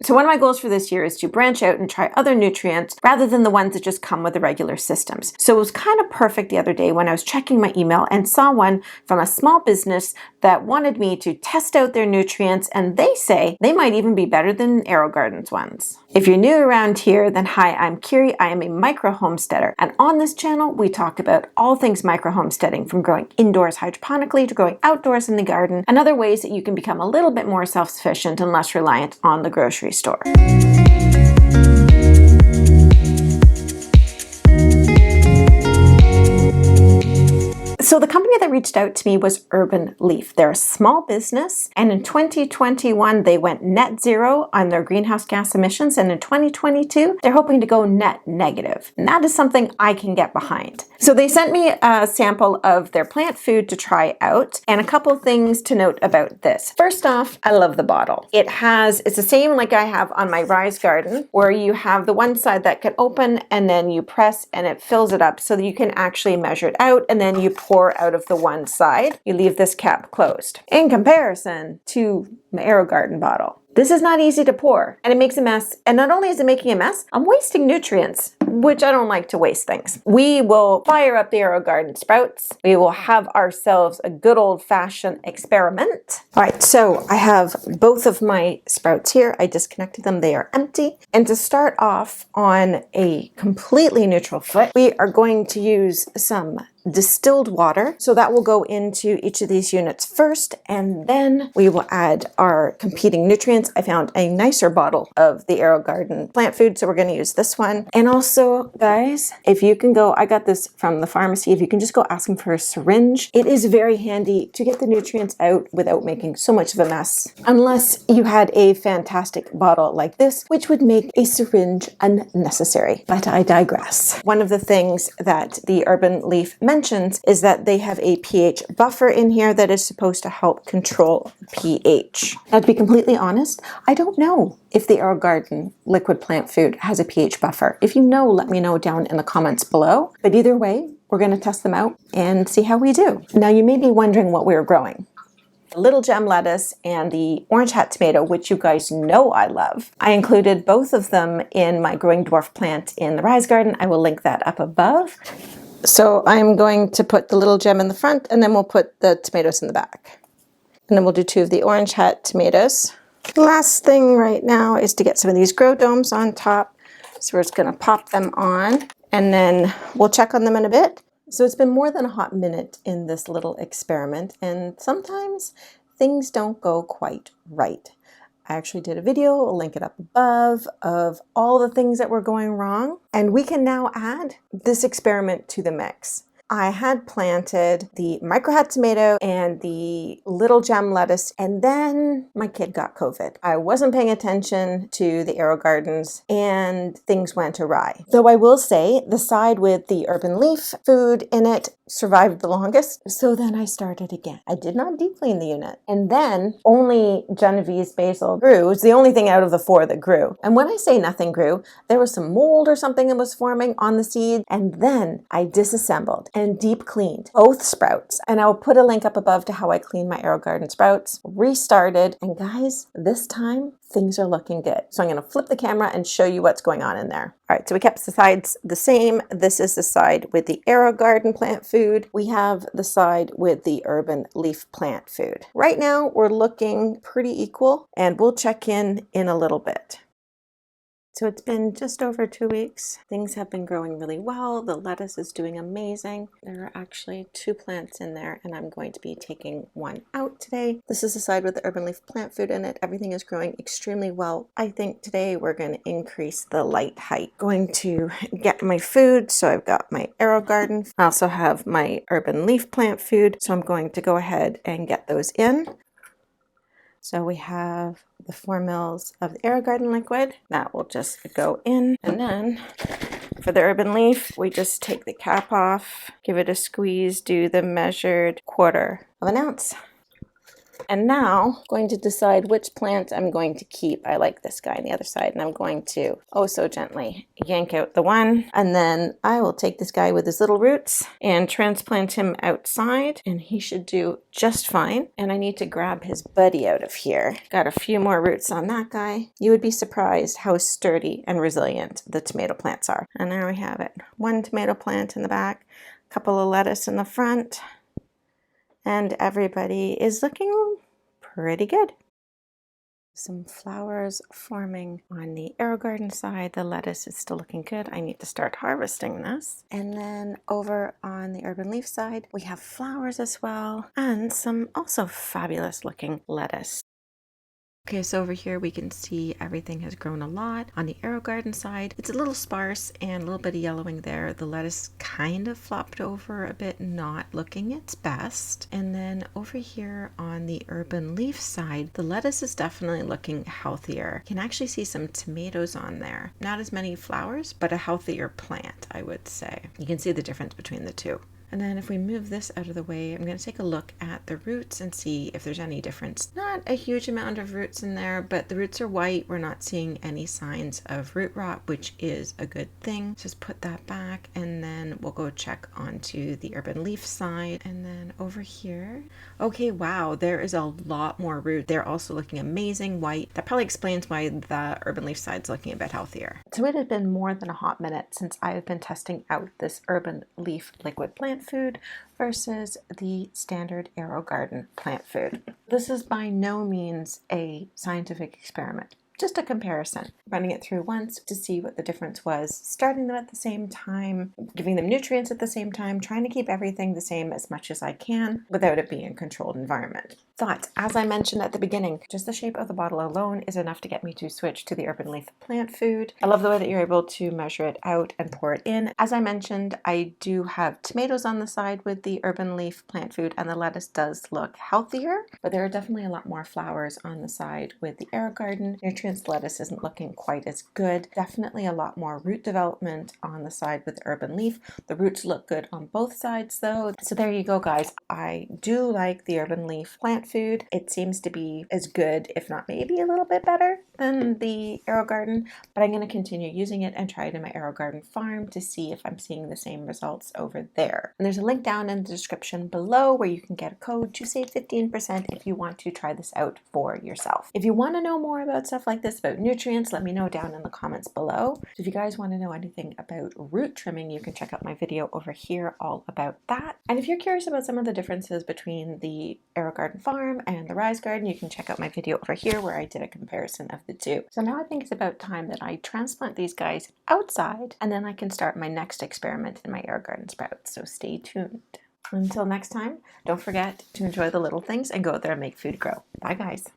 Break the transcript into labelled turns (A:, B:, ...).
A: So one of my goals for this year is to branch out and try other nutrients rather than the ones that just come with the regular systems. So it was kind of perfect the other day when I was checking my email and saw one from a small business that wanted me to test out their nutrients, and they say they might even be better than AeroGarden's ones. If you're new around here, then hi, I'm Kiri. I am a micro homesteader, and on this channel we talk about all things micro homesteading, from growing indoors hydroponically to growing outdoors in the garden, and other ways that you can become a little bit more self-sufficient and less reliant on the grocery store. So the company that reached out to me was Urban Leaf. They're a small business, and in 2021 they went net zero on their greenhouse gas emissions, and in 2022 they're hoping to go net negative. And that is something I can get behind. So they sent me a sample of their plant food to try out, and a couple things to note about this. First off, I love the bottle. It's the same like I have on my Rise Garden, where you have the one side that can open and then you press and it fills it up so that you can actually measure it out, and then you pour out of the one side. You leave this cap closed. In comparison to my AeroGarden bottle, this is not easy to pour, and it makes a mess. And not only is it making a mess, I'm wasting nutrients, which I don't like to waste things. We will fire up the AeroGarden Sprouts. We will have ourselves a good old-fashioned experiment. All right, so I have both of my sprouts here. I disconnected them. They are empty. And to start off on a completely neutral foot, we are going to use some distilled water. So that will go into each of these units first, and then we will add our competing nutrients. I found a nicer bottle of the AeroGarden plant food, so we're going to use this one. And also, guys, if you can go, I got this from the pharmacy, if you can just go ask them for a syringe, it is very handy to get the nutrients out without making so much of a mess. Unless you had a fantastic bottle like this, which would make a syringe unnecessary. But I digress. One of the things that the Urban Leaf mentions is that they have a pH buffer in here that is supposed to help control pH. Now, to be completely honest, I don't know if the AeroGarden liquid plant food has a pH buffer. If you know, let me know down in the comments below. But either way, we're going to test them out and see how we do. Now, you may be wondering what we're growing. Little gem lettuce and the orange hat tomato, which you guys know I love. I included both of them in my growing dwarf plant in the Rise Garden. I will link that up above. So I'm going to put the little gem in the front, and then we'll put the tomatoes in the back. And then we'll do 2 of the orange hat tomatoes. The last thing right now is to get some of these grow domes on top. So we're just going to pop them on, and then we'll check on them in a bit. So it's been more than a hot minute in this little experiment, and sometimes things don't go quite right. I actually did a video, I'll link it up above, of all the things that were going wrong. And we can now add this experiment to the mix. I had planted the micro hat tomato and the little gem lettuce, and then my kid got COVID. I wasn't paying attention to the AeroGardens and things went awry. Though I will say the side with the Urban Leaf food in it survived the longest. So then I started again. I did not deep clean the unit. And then only Genevieve's basil grew. It was the only thing out of the 4 that grew. And when I say nothing grew, there was some mold or something that was forming on the seed. And then I disassembled and deep cleaned both sprouts. And I'll put a link up above to how I clean my AeroGarden sprouts. Restarted. And guys, this time things are looking good. So I'm going to flip the camera and show you what's going on in there. All right, so we kept the sides the same. This is the side with the AeroGarden plant food. We have the side with the Urban Leaf plant food. Right now, we're looking pretty equal, and we'll check in a little bit. So it's been just over 2 weeks. Things have been growing really well. The lettuce is doing amazing. There are actually 2 plants in there, and I'm going to be taking one out today. This is the side with the Urban Leaf plant food in it. Everything is growing extremely well. I think today we're going to increase the light height. Going to get my food. So I've got my AeroGarden. I also have my Urban Leaf plant food. So I'm going to go ahead and get those in. So we have the 4 mils of the AeroGarden liquid. That will just go in. And then for the Urban Leaf, we just take the cap off, give it a squeeze, do the measured 1/4 ounce. And now I'm going to decide which plant I'm going to keep. I like this guy on the other side, and I'm going to, oh so gently, yank out the one. And then I will take this guy with his little roots and transplant him outside, and he should do just fine. And I need to grab his buddy out of here. Got a few more roots on that guy. You would be surprised how sturdy and resilient the tomato plants are. And there we have it. One tomato plant in the back, a couple of lettuce in the front, and everybody is looking pretty good. Some flowers forming on the AeroGarden side. The lettuce is still looking good. I need to start harvesting this. And then over on the Urban Leaf side, we have flowers as well, and some also fabulous looking lettuce. Okay, so over here we can see everything has grown a lot. On the AeroGarden side, it's a little sparse and a little bit of yellowing there. The lettuce kind of flopped over a bit, not looking its best. And then over here on the Urban Leaf side, the lettuce is definitely looking healthier. You can actually see some tomatoes on there. Not as many flowers, but a healthier plant, I would say. You can see the difference between the two. And then if we move this out of the way, I'm going to take a look at the roots and see if there's any difference. Not a huge amount of roots in there, but the roots are white. We're not seeing any signs of root rot, which is a good thing. Just put that back, and then we'll go check onto the Urban Leaf side. And then over here, okay, wow, there is a lot more root. They're also looking amazing white. That probably explains why the Urban Leaf side's looking a bit healthier. So it has been more than a hot minute since I've been testing out this Urban Leaf liquid plant food versus the standard AeroGarden plant food. This is by no means a scientific experiment, just a comparison. Running it through once to see what the difference was, starting them at the same time, giving them nutrients at the same time, trying to keep everything the same as much as I can without it being a controlled environment. Thoughts, as I mentioned at the beginning, just the shape of the bottle alone is enough to get me to switch to the Urban Leaf plant food. I love the way that you're able to measure it out and pour it in. As I mentioned, I do have tomatoes on the side with the Urban Leaf plant food, and the lettuce does look healthier, but there are definitely a lot more flowers on the side with the AeroGarden. Nutrients lettuce isn't looking quite as good. Definitely a lot more root development on the side with the Urban Leaf. The roots look good on both sides though. So there you go, guys. I do like the Urban Leaf plant food. It seems to be as good, if not maybe a little bit better than the AeroGarden, but I'm going to continue using it and try it in my AeroGarden farm to see if I'm seeing the same results over there. And there's a link down in the description below where you can get a code to save 15% if you want to try this out for yourself. If you want to know more about stuff like this, about nutrients, let me know down in the comments below. So if you guys want to know anything about root trimming, you can check out my video over here all about that. And if you're curious about some of the differences between the AeroGarden farm and the Rise Garden, you can check out my video over here where I did a comparison of the two. So now I think it's about time that I transplant these guys outside, and then I can start my next experiment in my AeroGarden Sprouts. So stay tuned. Until next time, don't forget to enjoy the little things and go out there and make food grow. Bye guys.